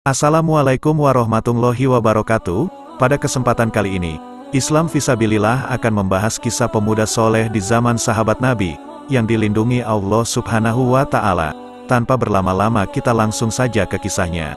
Assalamualaikum warahmatullahi wabarakatuh. Pada kesempatan kali ini, Islam Fisabilillah akan membahas kisah pemuda soleh di zaman sahabat Nabi, yang dilindungi Allah Subhanahu wa Ta'ala. Tanpa berlama-lama kita langsung saja ke kisahnya.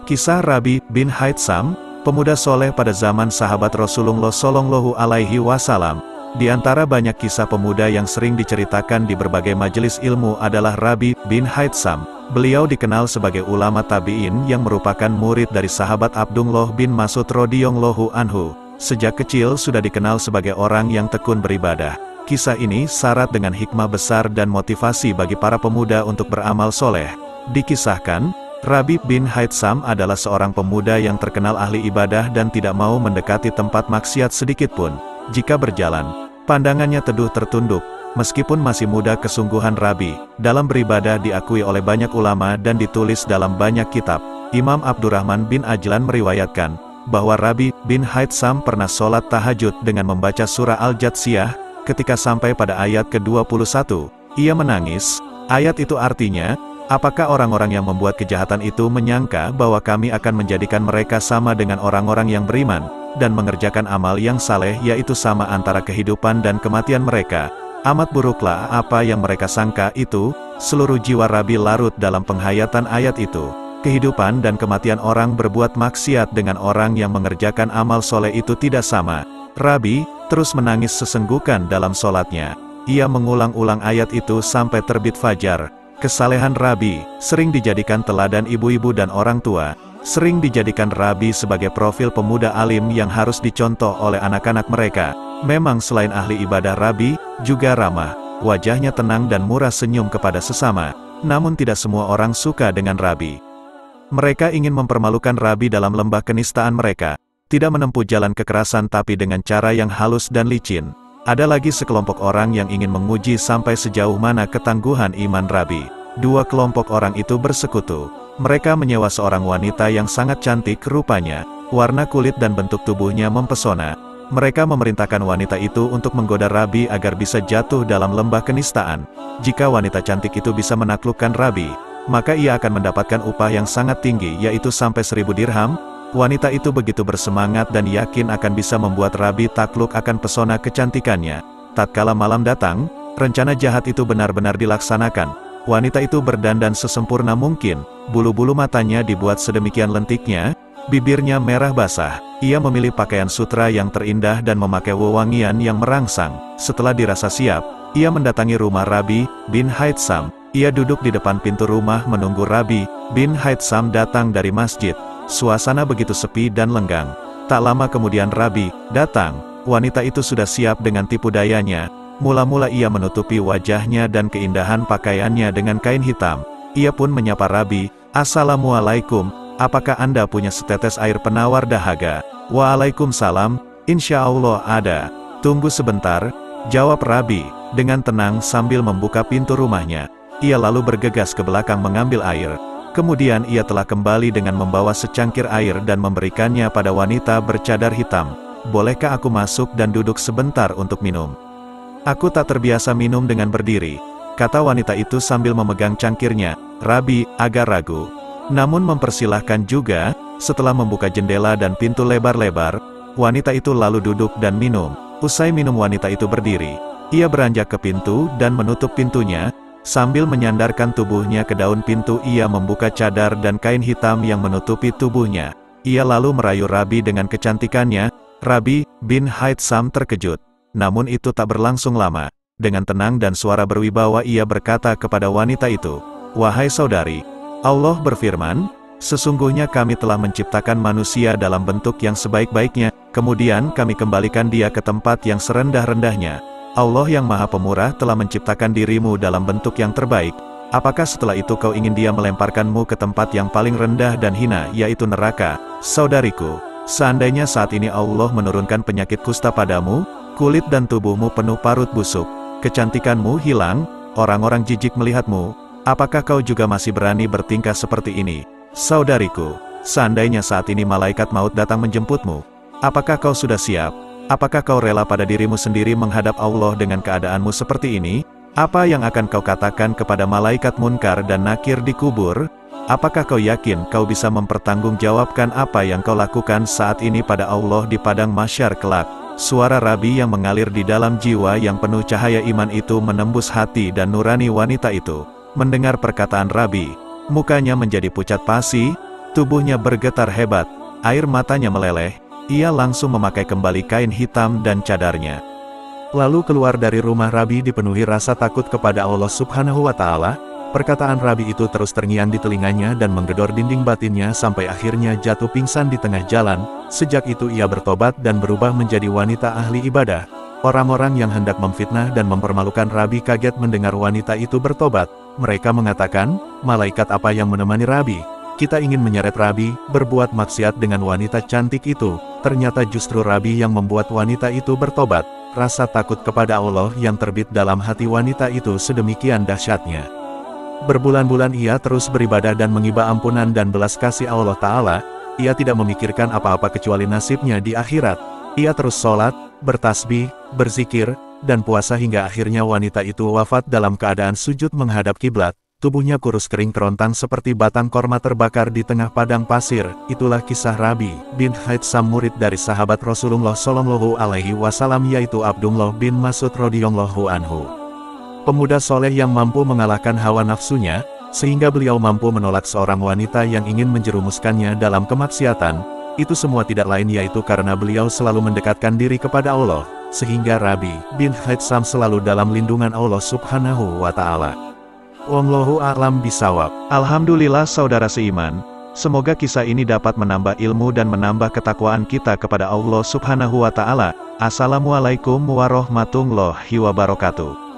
Kisah Rabi bin Haitsam, pemuda soleh pada zaman sahabat Rasulullah Shallallahu Alaihi Wasallam. Di antara banyak kisah pemuda yang sering diceritakan di berbagai majelis ilmu adalah Rabi bin Haitsam. Beliau dikenal sebagai ulama tabi'in yang merupakan murid dari sahabat Abdullah bin Mas'ud radhiyallahu anhu. Sejak kecil sudah dikenal sebagai orang yang tekun beribadah. Kisah ini syarat dengan hikmah besar dan motivasi bagi para pemuda untuk beramal soleh. Dikisahkan, Rabi bin Haitsam adalah seorang pemuda yang terkenal ahli ibadah dan tidak mau mendekati tempat maksiat sedikitpun. Jika berjalan, pandangannya teduh tertunduk. Meskipun masih muda, kesungguhan Rabi dalam beribadah diakui oleh banyak ulama dan ditulis dalam banyak kitab. Imam Abdurrahman bin Ajlan meriwayatkan bahwa Rabi bin Haitsam pernah sholat tahajud dengan membaca surah Al-Jathiyah. Ketika sampai pada ayat ke-21, ia menangis. Ayat itu artinya, apakah orang-orang yang membuat kejahatan itu menyangka bahwa kami akan menjadikan mereka sama dengan orang-orang yang beriman dan mengerjakan amal yang saleh, yaitu sama antara kehidupan dan kematian mereka? Amat buruklah apa yang mereka sangka itu. Seluruh jiwa Rabi larut dalam penghayatan ayat itu. Kehidupan dan kematian orang berbuat maksiat dengan orang yang mengerjakan amal soleh itu tidak sama. Rabi terus menangis sesenggukan dalam sholatnya. Ia mengulang-ulang ayat itu sampai terbit fajar. Kesalehan Rabi sering dijadikan teladan ibu-ibu dan orang tua. Sering dijadikan Rabi sebagai profil pemuda alim yang harus dicontoh oleh anak-anak mereka. Memang selain ahli ibadah, Rabi juga ramah. Wajahnya tenang dan murah senyum kepada sesama. Namun tidak semua orang suka dengan Rabi. Mereka ingin mempermalukan Rabi dalam lembah kenistaan mereka. Tidak menempuh jalan kekerasan tapi dengan cara yang halus dan licin. Ada lagi sekelompok orang yang ingin menguji sampai sejauh mana ketangguhan iman Rabi. Dua kelompok orang itu bersekutu. Mereka menyewa seorang wanita yang sangat cantik rupanya. Warna kulit dan bentuk tubuhnya mempesona. Mereka memerintahkan wanita itu untuk menggoda Rabi agar bisa jatuh dalam lembah kenistaan. Jika wanita cantik itu bisa menaklukkan Rabi, maka ia akan mendapatkan upah yang sangat tinggi, yaitu sampai 1000 dirham. Wanita itu begitu bersemangat dan yakin akan bisa membuat Rabi takluk akan pesona kecantikannya. Tatkala malam datang, rencana jahat itu benar-benar dilaksanakan. Wanita itu berdandan sesempurna mungkin. Bulu-bulu matanya dibuat sedemikian lentiknya, bibirnya merah basah. Ia memilih pakaian sutra yang terindah dan memakai wewangian yang merangsang. Setelah dirasa siap, ia mendatangi rumah Rabi bin Haitsam. Ia duduk di depan pintu rumah menunggu Rabi bin Haitsam datang dari masjid. Suasana begitu sepi dan lenggang. Tak lama kemudian Rabi datang. Wanita itu sudah siap dengan tipu dayanya. Mula-mula ia menutupi wajahnya dan keindahan pakaiannya dengan kain hitam. Ia pun menyapa Rabi, "Assalamualaikum, apakah Anda punya setetes air penawar dahaga?" "Waalaikumsalam, insya Allah ada." "Tunggu sebentar," jawab Rabi dengan tenang sambil membuka pintu rumahnya. Ia lalu bergegas ke belakang mengambil air. Kemudian ia telah kembali dengan membawa secangkir air dan memberikannya pada wanita bercadar hitam. "Bolehkah aku masuk dan duduk sebentar untuk minum? Aku tak terbiasa minum dengan berdiri," kata wanita itu sambil memegang cangkirnya. Rabi agak ragu, namun mempersilahkan juga. Setelah membuka jendela dan pintu lebar-lebar, wanita itu lalu duduk dan minum. Usai minum, wanita itu berdiri. Ia beranjak ke pintu dan menutup pintunya. Sambil menyandarkan tubuhnya ke daun pintu, ia membuka cadar dan kain hitam yang menutupi tubuhnya. Ia lalu merayu Rabi dengan kecantikannya. Rabi bin Haitsam terkejut. Namun itu tak berlangsung lama. Dengan tenang dan suara berwibawa ia berkata kepada wanita itu, "Wahai saudari, Allah berfirman, sesungguhnya kami telah menciptakan manusia dalam bentuk yang sebaik-baiknya, kemudian kami kembalikan dia ke tempat yang serendah-rendahnya. Allah yang Maha Pemurah telah menciptakan dirimu dalam bentuk yang terbaik. Apakah setelah itu kau ingin dia melemparkanmu ke tempat yang paling rendah dan hina, yaitu neraka? Saudariku, seandainya saat ini Allah menurunkan penyakit kusta padamu, kulit dan tubuhmu penuh parut busuk, kecantikanmu hilang, orang-orang jijik melihatmu, apakah kau juga masih berani bertingkah seperti ini? Saudariku, seandainya saat ini malaikat maut datang menjemputmu, apakah kau sudah siap? Apakah kau rela pada dirimu sendiri menghadap Allah dengan keadaanmu seperti ini? Apa yang akan kau katakan kepada malaikat munkar dan nakir di kubur? Apakah kau yakin kau bisa mempertanggungjawabkan apa yang kau lakukan saat ini pada Allah di padang mahsyar kelak? Suara Rabi yang mengalir di dalam jiwa yang penuh cahaya iman itu menembus hati dan nurani wanita itu. Mendengar perkataan Rabi, mukanya menjadi pucat pasi, tubuhnya bergetar hebat, air matanya meleleh, ia langsung memakai kembali kain hitam dan cadarnya. Lalu keluar dari rumah Rabi dipenuhi rasa takut kepada Allah Subhanahu wa Ta'ala. Perkataan Rabi itu terus terngiang di telinganya dan menggedor dinding batinnya sampai akhirnya jatuh pingsan di tengah jalan. Sejak itu ia bertobat dan berubah menjadi wanita ahli ibadah. Orang-orang yang hendak memfitnah dan mempermalukan Rabi kaget mendengar wanita itu bertobat. Mereka mengatakan, malaikat apa yang menemani Rabi? Kita ingin menyeret Rabi, berbuat maksiat dengan wanita cantik itu. Ternyata justru Rabi yang membuat wanita itu bertobat. Rasa takut kepada Allah yang terbit dalam hati wanita itu sedemikian dahsyatnya. Berbulan-bulan ia terus beribadah dan mengiba ampunan dan belas kasih Allah Ta'ala. Ia tidak memikirkan apa-apa kecuali nasibnya di akhirat. Ia terus sholat, bertasbih, berzikir, dan puasa hingga akhirnya wanita itu wafat dalam keadaan sujud menghadap kiblat. Tubuhnya kurus kering kerontang seperti batang korma terbakar di tengah padang pasir. Itulah kisah Rabi bin Haitsam, murid dari sahabat Rasulullah Shallallahu Alaihi Wasallam, yaitu Abdullah bin Mas'ud radhiyallahu anhu. Pemuda soleh yang mampu mengalahkan hawa nafsunya, sehingga beliau mampu menolak seorang wanita yang ingin menjerumuskannya dalam kemaksiatan. Itu semua tidak lain yaitu karena beliau selalu mendekatkan diri kepada Allah, sehingga Rabi bin Haitsam selalu dalam lindungan Allah Subhanahu wa Ta'ala. Wallahu a'lam bishawab. Alhamdulillah saudara seiman, semoga kisah ini dapat menambah ilmu dan menambah ketakwaan kita kepada Allah Subhanahu wa Ta'ala. Assalamualaikum warahmatullahi wabarakatuh.